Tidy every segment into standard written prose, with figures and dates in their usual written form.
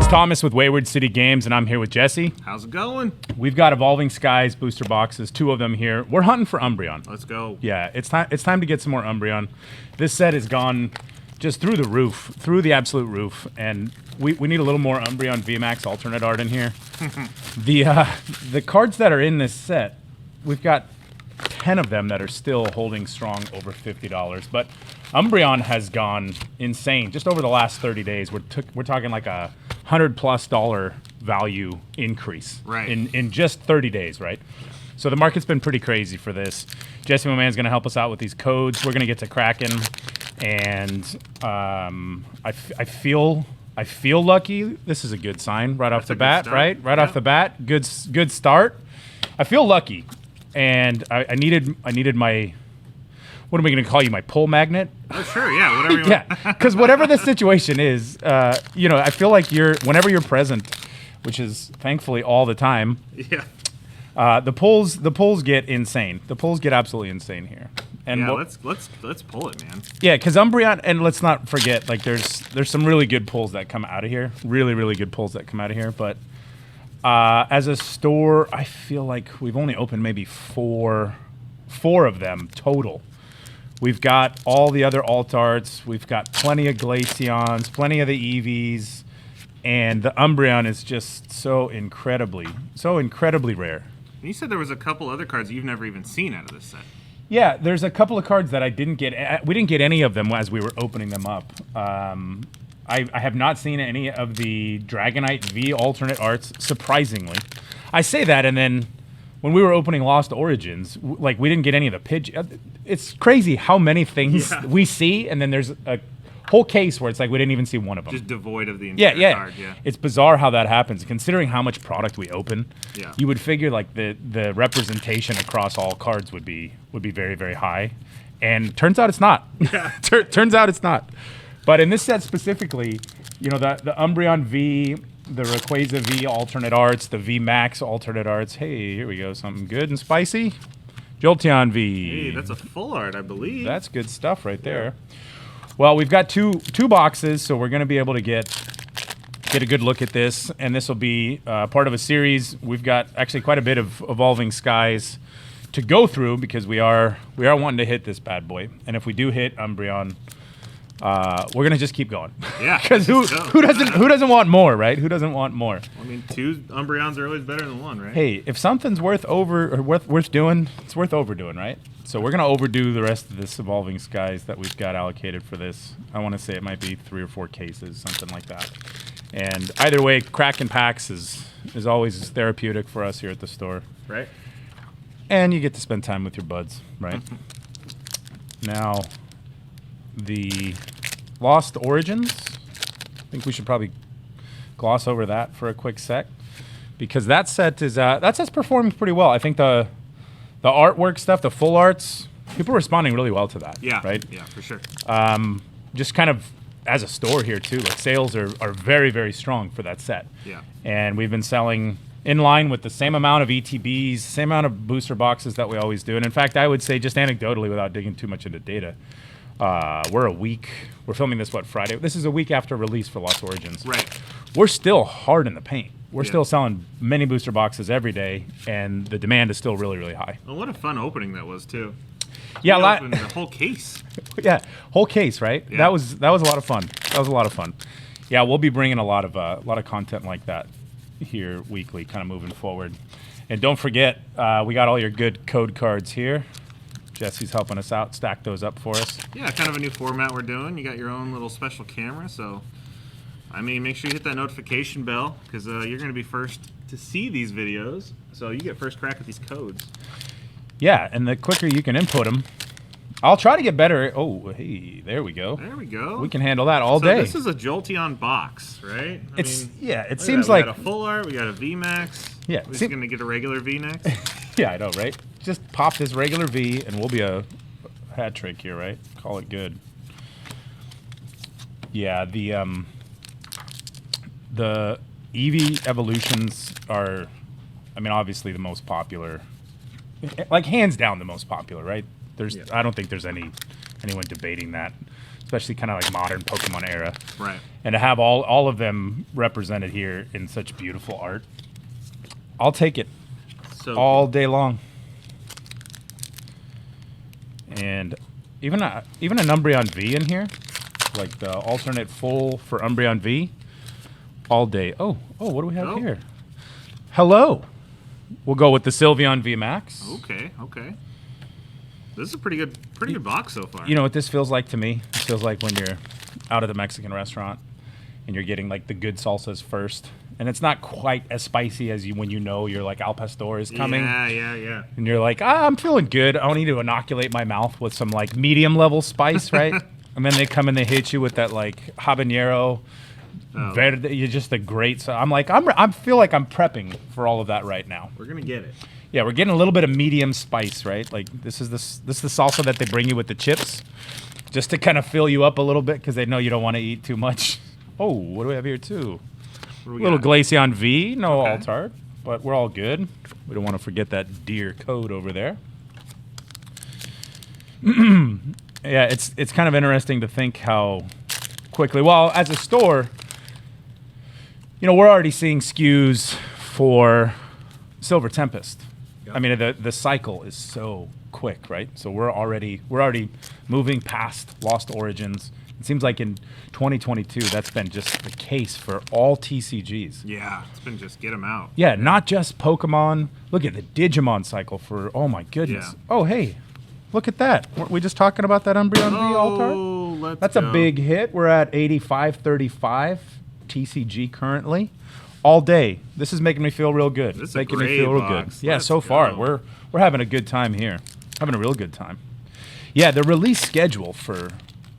Thomas with Wayward City Games, and I'm here with Jesse. How's it going? We've got Evolving Skies booster boxes, 2 of them here. We're hunting for Umbreon. Let's go. Yeah, it's time to get some more Umbreon. This set has gone just through the roof, through the absolute roof, and we need a little more Umbreon VMAX alternate art in here. The cards that are in this set, we've got 10 of them that are still holding strong over $50, but Umbreon has gone insane just over the last 30 days. We're talking like a $100+ value increase in just 30 days, right? So the market's been pretty crazy for this. Jesse, my man's going to help us out with these codes. We're going to get to cracking, and I feel lucky. This is a good sign right off the bat, right? Right off the bat, good start. I feel lucky, and I needed my. What am I going to call you? My pull magnet? Oh, sure, yeah, whatever you want. Yeah, because whatever the situation is, I feel like whenever you're present, which is thankfully all the time. Yeah. The pulls get insane. The pulls get absolutely insane here. And yeah, let's pull it, man. Yeah, because Umbreon, and let's not forget, like there's some really good pulls that come out of here. Really, really good pulls that come out of here. But as a store, I feel like we've only opened maybe four of them total. We've got all the other alt arts. We've got plenty of Glaceons, plenty of the EVs, and the Umbreon is just so incredibly rare. You said there was a couple other cards you've never even seen out of this set. Yeah, there's a couple of cards that I didn't get. We didn't get any of them as we were opening them up. I have not seen any of the Dragonite V alternate arts, surprisingly. I say that, and then when we were opening Lost Origins, like we didn't get any of the Pidgey. It's crazy how many things we see, and then there's a whole case where it's like we didn't even see one of them. Just devoid of the entire card, yeah. It's bizarre how that happens. Considering how much product we open, yeah. You would figure like the representation across all cards would be very, very high. And turns out it's not. Yeah. Turns out it's not. But in this set specifically, the Umbreon V, the Rayquaza V alternate arts, the V Max alternate arts. Hey, here we go. Something good and spicy. Jolteon V. Hey, that's a full art, I believe. That's good stuff right there. Well, we've got two boxes, so we're going to be able to get a good look at this, and this will be part of a series. We've got actually quite a bit of Evolving Skies to go through because we are wanting to hit this bad boy, and if we do hit Umbreon, we're gonna just keep going. Yeah. Because who doesn't want more, right? Who doesn't want more? I mean, 2 Umbreons are always better than 1, right? Hey, if something's worth doing, it's worth overdoing, right? So we're gonna overdo the rest of this Evolving Skies that we've got allocated for this. I want to say it might be 3 or 4 cases, something like that. And either way, cracking packs is always therapeutic for us here at the store. Right. And you get to spend time with your buds, right? Now, the Lost Origins, I think we should probably gloss over that for a quick sec, because that set's performing pretty well. I think the artwork stuff, the full arts, people are responding really well to that. Yeah, right. Yeah, for sure. Just kind of as a store here too, like sales are very, very strong for that set. Yeah. And we've been selling in line with the same amount of ETBs, same amount of booster boxes that we always do. And in fact, I would say just anecdotally, without digging too much into data, we're filming this, Friday? This is a week after release for Lost Origins. Right. We're still hard in the paint. We're still selling many booster boxes every day, and the demand is still really, really high. Well, what a fun opening that was, too. Yeah, opened the whole case. Yeah, whole case, right? Yeah. That was a lot of fun. That was a lot of fun. Yeah, we'll be bringing a lot of content like that here weekly, kind of moving forward. And don't forget, we got all your good code cards here. Jesse's helping us out, stack those up for us. Yeah, kind of a new format we're doing. You got your own little special camera, so I mean, make sure you hit that notification bell because you're going to be first to see these videos. So you get first crack at these codes. Yeah, and the quicker you can input them, I'll try to get better. Oh, hey, there we go. There we go. We can handle that all day. This is a Jolteon box, right? It seems like we got a full art, we got a VMAX. Yeah, we're just gonna get a regular V next. Yeah, I know, right? Just pop this regular V, and we'll be a hat trick here, right? Call it good. Yeah, the EV evolutions are, I mean, obviously the most popular. Like hands down the most popular, right? I don't think there's any anyone debating that, especially kind of like modern Pokemon era. Right. And to have all of them represented here in such beautiful art, I'll take it all day long. And even an Umbreon V in here, like the alternate full for Umbreon V, all day. Oh, what do we have here? Hello. We'll go with the Sylveon V Max. Okay. This is a pretty good box so far. You know what this feels like to me? It feels like when you're out at the Mexican restaurant and you're getting like the good salsas first. And it's not quite as spicy as when you know you're like Al Pastor is coming. Yeah. And you're like, I'm feeling good. I don't need to inoculate my mouth with some like medium level spice, right? And then they come and they hit you with that like habanero. You're just a great. So I'm like, I feel like I'm prepping for all of that right now. We're gonna get it. Yeah, we're getting a little bit of medium spice, right? Like this is the salsa that they bring you with the chips, just to kind of fill you up a little bit because they know you don't want to eat too much. Oh, what do we have here too? Little Glaceon V, no Altart, but we're all good. We don't want to forget that dear code over there. Yeah, it's kind of interesting to think how quickly. Well, as a store, you know, we're already seeing SKUs for Silver Tempest. Yep. I mean, the cycle is so quick, right? So we're already moving past Lost Origins. It seems like in 2022, that's been just the case for all TCGs. Yeah, it's been just get them out. Yeah, not just Pokemon. Look at the Digimon cycle for, oh my goodness. Yeah. Oh, hey, look at that. Weren't we just talking about that Umbreon V Altart? That's a big hit. We're at 85.35 TCG currently. All day. This is making me feel real good. This is making me feel real good. Yeah, so far we're having a good time here. Having a real good time. Yeah, the release schedule for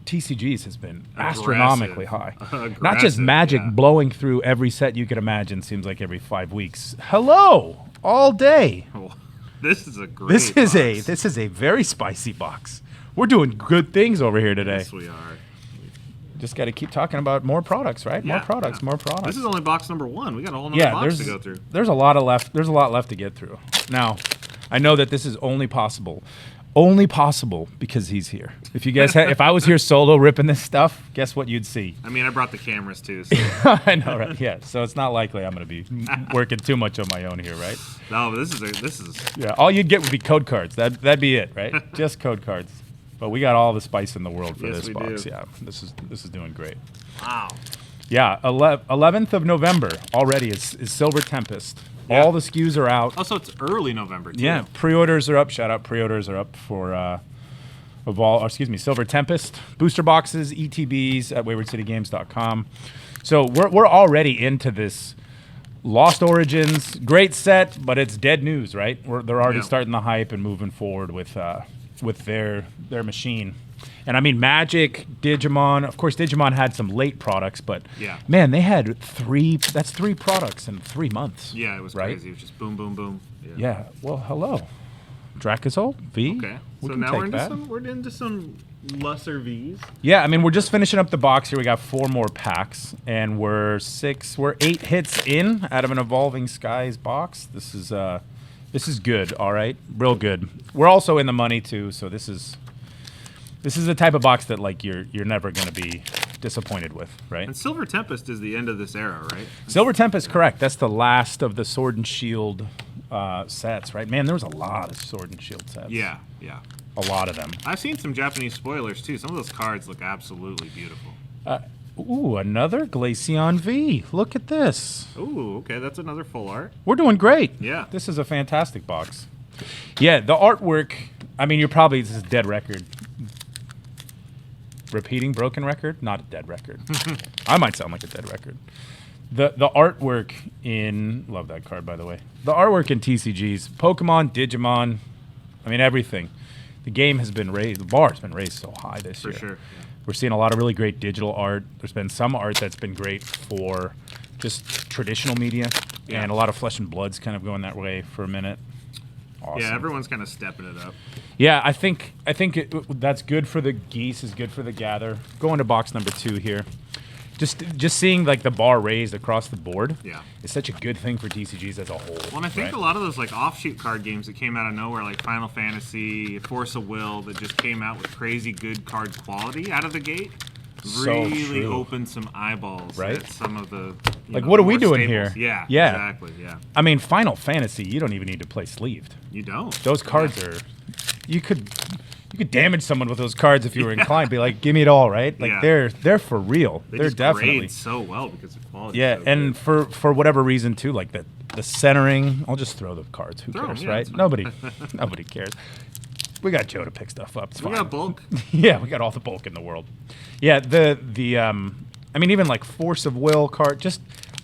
TCGs has been astronomically high. Not just Magic blowing through every set you could imagine. Seems like every 5 weeks. Hello, all day. Oh, this is a great. This is a very spicy box. We're doing good things over here today. Yes, we are. Just got to keep talking about more products, right? Yeah, more products. This is only box number 1. We got a whole nother box to go through. There's a lot left to get through. Now, I know that this is only possible because he's here. If you guys if I was here solo ripping this stuff, guess what you'd see? I mean, I brought the cameras too. So. I know, right? Yeah. So it's not likely I'm going to be working too much on my own here, right? No, but this is. Yeah. All you'd get would be code cards. That'd be it, right? Just code cards. But we got all the spice in the world for this box. Do. Yeah. This is doing great. Wow. Yeah. 11th of November already is Silver Tempest. Yeah. All the SKUs are out. Also, it's early November, too. Yeah, pre-orders are up. Shout out, pre-orders are up for Silver Tempest. Booster boxes, ETBs at waywardcitygames.com. So we're already into this Lost Origins. Great set, but it's dead news, right? They're already starting the hype and moving forward with their machine. And I mean, Magic, Digimon. Of course, Digimon had some late products, but man, they had 3 products in 3 months. Yeah, it was crazy. It was just boom, boom, boom. Yeah. Well, hello. Dracosol V. Okay. So now we're into some lesser Vs. Yeah, I mean, we're just finishing up the box here. We got 4 more packs, and we're 8 hits in out of an Evolving Skies box. This is good, all right? Real good. We're also in the money too, so this is the type of box that like you're never going to be disappointed with, right? And Silver Tempest is the end of this era, right? Silver Tempest, correct. That's the last of the Sword and Shield sets, right? Man, there was a lot of Sword and Shield sets. Yeah. A lot of them. I've seen some Japanese spoilers too. Some of those cards look absolutely beautiful. Another Glaceon V. Look at this. Ooh, okay, that's another full art. We're doing great. Yeah. This is a fantastic box. Yeah, the artwork, I mean, this is dead record. Repeating broken record? Not a dead record. I might sound like a dead record. The artwork in, love that card by the way. The artwork in TCGs, Pokemon, Digimon, I mean everything. The game has been raised, the bar has been raised so high this year. For sure. We're seeing a lot of really great digital art. There's been some art that's been great for just traditional media, and a lot of Flesh and Blood's kind of going that way for a minute. Awesome. Yeah, everyone's kind of stepping it up. Yeah, I think that's good for the geese, is good for the gather. Going to box number 2 here. just seeing like the bar raised across the board. Yeah. Is such a good thing for TCGs as a whole. Well, and I think a lot of those like offshoot card games that came out of nowhere, like Final Fantasy, Force of Will, that just came out with crazy good card quality out of the gate, really opened some eyeballs at some of the like what are we doing staples. here? Yeah, exactly. Yeah. I mean, Final Fantasy, you don't even need to play sleeved. You don't. Those cards are, you could damage someone with those cards if you were inclined. Be like, give me it all, right? Like they're for real. They they're just definitely grade so well because of quality. Yeah, so and good. for whatever reason too, like the centering. I'll just throw the cards. Who cares, right? Nobody cares. We got Joe to pick stuff up. It's fine. We got bulk. Yeah, we got all the bulk in the world. Yeah, I mean, even like Force of Will card. Just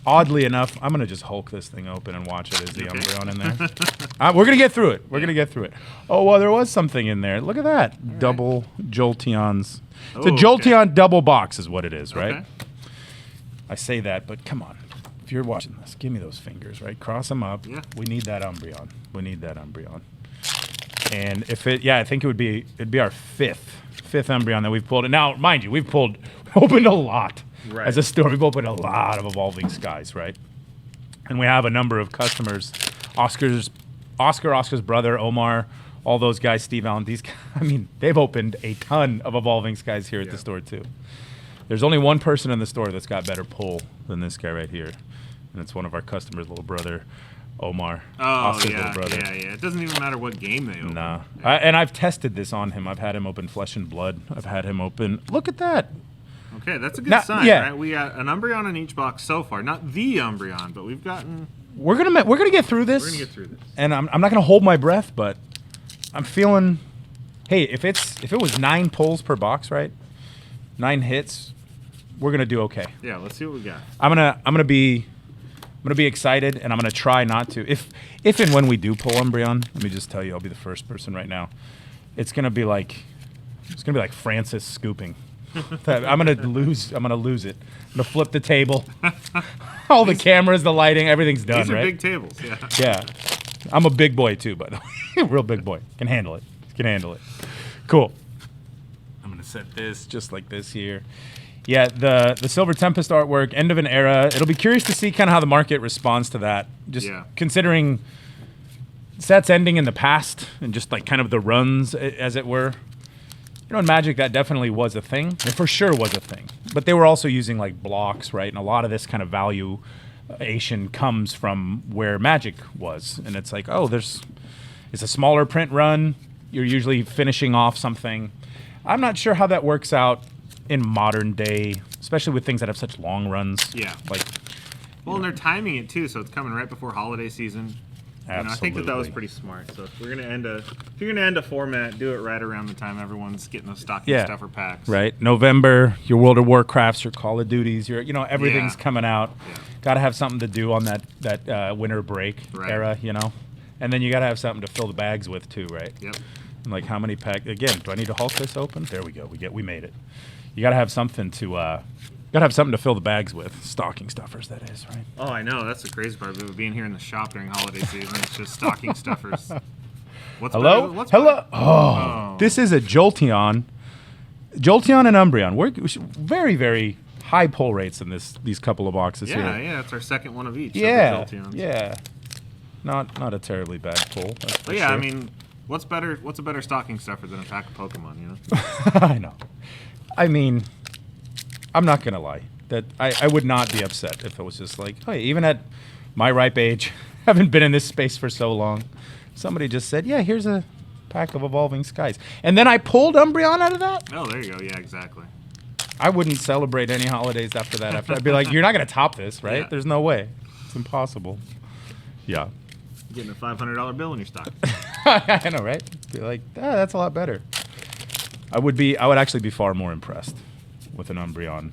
oddly enough, I'm gonna just Hulk this thing open and watch it as the Umbreon in there. We're gonna get through it. We're gonna get through it. Oh well, there was something in there. Look at that, double Jolteons. It's a Jolteon double box, is what it is, right? Okay. I say that, but come on. If you're watching this, give me those fingers, right? Cross them up. Yeah. We need that Umbreon. We need that Umbreon. And if I think it'd be our fifth Umbreon that we've pulled. And now, mind you, we've opened a lot as a store. We've opened a lot of Evolving Skies, right? And we have a number of customers, Oscar's brother, Omar, all those guys, Steve Allen. These guys, I mean, they've opened a ton of Evolving Skies here at the store too. There's only one person in the store that's got better pull than this guy right here, and it's one of our customers' little brother, Omar. Oscar's little brother. Yeah. It doesn't even matter what game they open. Nah. And I've tested this on him. I've had him open Flesh and Blood. I've had him open. Look at that. Okay, that's a good sign, right? We got an Umbreon in each box so far. Not the Umbreon, but we've gotten. We're gonna get through this. We're gonna get through this. And I'm not gonna hold my breath, but I'm feeling. Hey, if it was 9 pulls per box, right? 9 hits, we're gonna do okay. Yeah, let's see what we got. I'm gonna be excited, and I'm gonna try not to. If and when we do pull Umbreon, let me just tell you, I'll be the first person right now. It's gonna be like Francis scooping. I'm gonna lose it. I'm gonna flip the table. All the cameras, the lighting, everything's done. These are right? big tables. Yeah. Yeah. I'm a big boy too, by the way. Real big boy. Can handle it. Cool. I'm gonna set this just like this here. Yeah, the Silver Tempest artwork, end of an era. It'll be curious to see kind of how the market responds to that. Just considering sets ending in the past and just like kind of the runs, as it were. You know, in Magic, that definitely was a thing. It for sure was a thing. But they were also using like blocks, right? And a lot of this kind of valuation comes from where Magic was. And it's like, oh, it's a smaller print run. You're usually finishing off something. I'm not sure how that works out in modern day, especially with things that have such long runs. Yeah. Well, and they're timing it too, so it's coming right before holiday season. Absolutely. I think that was pretty smart. So if you're gonna end a format, do it right around the time everyone's getting those stocking stuffer packs. Right. November, your World of Warcrafts, your Call of Duties, everything's coming out. Yeah. Got to have something to do on that winter break era, and then you got to have something to fill the bags with too, right? Yep. And like how many packs? Again, do I need to Hulk this open? There we go. We made it. You got to have something to. Gotta have something to fill the bags with. Stocking stuffers, that is, right? Oh, I know. That's the crazy part of being here in the shop during holiday season. It's just stocking stuffers. Hello? Hello? Oh, this is a Jolteon. Jolteon and Umbreon. We're very, very high pull rates in these couple of boxes here. Yeah, it's our second one of each. Yeah, of the Jolteons. yeah. Not a terribly bad pull. But yeah, sure. I mean, what's a better stocking stuffer than a pack of Pokemon, I know. I mean, I'm not gonna lie. That I would not be upset if it was just like, hey, even at my ripe age, haven't been in this space for so long, somebody just said, yeah, here's a pack of Evolving Skies. And then I pulled Umbreon out of that? Oh, there you go. Yeah, exactly. I wouldn't celebrate any holidays after that. I'd be like, you're not gonna top this, right? Yeah. There's no way. It's impossible. Yeah. Getting a $500 bill in your stock. I know, right? Be like, that's a lot better. I would actually be far more impressed with an Umbreon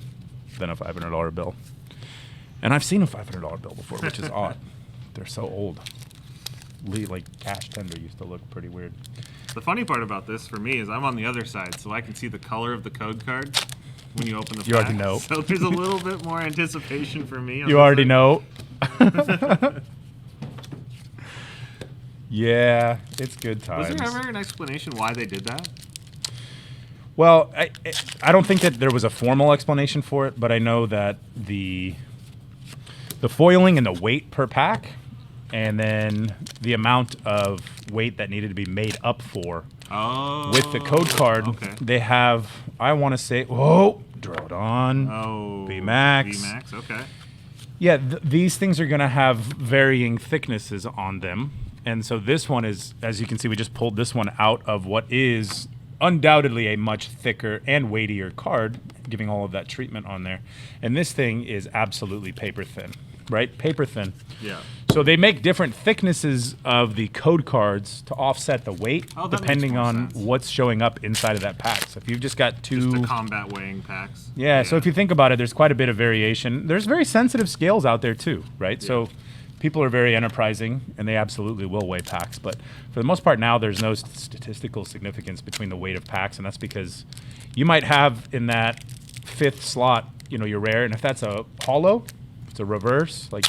than a $500 bill. And I've seen a $500 bill before, which is odd. They're so old. Like cash tender used to look pretty weird. The funny part about this for me is I'm on the other side, so I can see the color of the code card when you open the pack. You already know. So there's a little bit more anticipation for me. You already know. Yeah, it's good times. Was there ever an explanation why they did that? Well, I don't think that there was a formal explanation for it, but I know that the foiling and the weight per pack, and then the amount of weight that needed to be made up for with the code card, they have, I want to say, Drodon, VMAX. VMAX, okay. Yeah, these things are going to have varying thicknesses on them. And so this one is, as you can see, we just pulled this one out of what is undoubtedly a much thicker and weightier card, giving all of that treatment on there. And this thing is absolutely paper thin, right? Paper thin. Yeah. So they make different thicknesses of the code cards to offset the weight, depending on what's showing up inside of that pack. So if you've just got two... Just the combat weighing packs. Yeah, so if you think about it, there's quite a bit of variation. There's very sensitive scales out there too, right? Yeah. So people are very enterprising, and they absolutely will weigh packs. But for the most part now, there's no statistical significance between the weight of packs, and that's because you might have in that 5th slot, your rare, and if that's a holo, it's a reverse, like...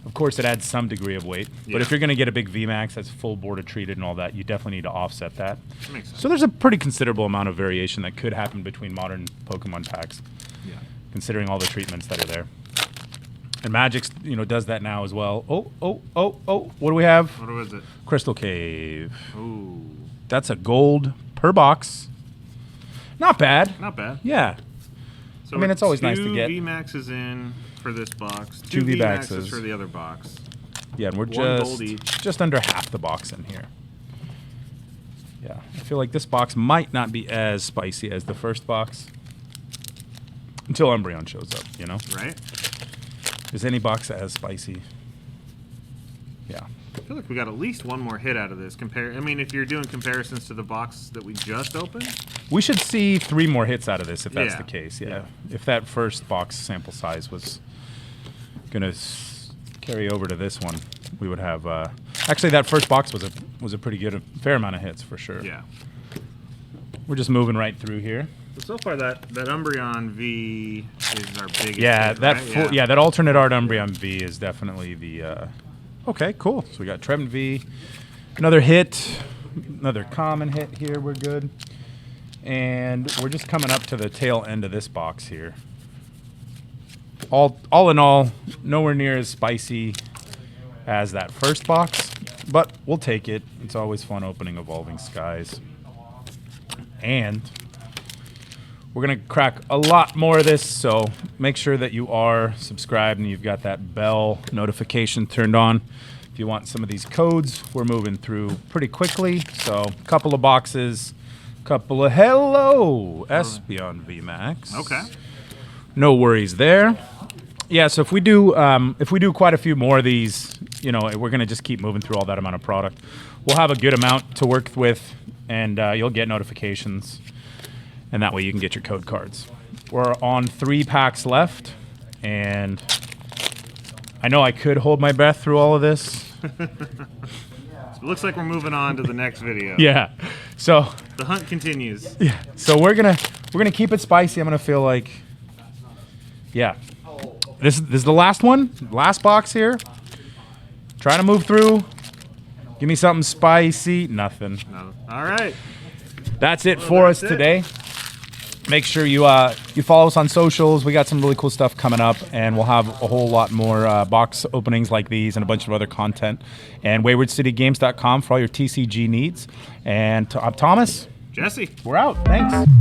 Of course, it adds some degree of weight, but if you're going to get a big VMAX that's full border treated and all that, you definitely need to offset that. Makes sense. So there's a pretty considerable amount of variation that could happen between modern Pokemon packs, considering all the treatments that are there. And Magic's, does that now as well. Oh! What do we have? What was it? Crystal Cave. Ooh. That's a gold per box. Not bad. Not bad. Yeah. So I mean, it's always nice to get. 2 VMAXs in for this box. 2 VMAXs for the other box. Yeah, and we're just under half the box in here. Yeah, I feel like this box might not be as spicy as the first box until Umbreon shows up, Right. Is any box as spicy? Yeah. I feel like we got at least one more hit out of this. If you're doing comparisons to the box that we just opened, we should see 3 more hits out of this if that's the case. Yeah. If that first box sample size was gonna carry over to this one, we would have. Actually, that first box was a pretty good, fair amount of hits for sure. Yeah. We're just moving right through here. But so far, that Umbreon V is our biggest. Yeah, hit, that right? that alternate art Umbreon V is definitely the. Okay, cool. So we got Trebin V, another hit, another common hit here. We're good, and we're just coming up to the tail end of this box here. All in all, nowhere near as spicy as that first box, but we'll take it. It's always fun opening Evolving Skies. And we're going to crack a lot more of this, so make sure that you are subscribed and you've got that bell notification turned on. If you want some of these codes, we're moving through pretty quickly. So a couple of boxes, couple of Espeon VMAX. Okay. No worries there. Yeah, so if we do quite a few more of these, we're going to just keep moving through all that amount of product. We'll have a good amount to work with, and you'll get notifications, and that way you can get your code cards. We're on 3 packs left, and I know I could hold my breath through all of this. It looks like we're moving on to the next video. Yeah, so the hunt continues. Yeah, so we're gonna keep it spicy. I'm gonna feel like, yeah. This is the last one, last box here. Trying to move through. Give me something spicy. Nothing. No. All right. That's it for us today. Make sure you follow us on socials. We got some really cool stuff coming up, and we'll have a whole lot more box openings like these and a bunch of other content. And waywardcitygames.com for all your TCG needs. And Thomas, Jesse, we're out. Thanks.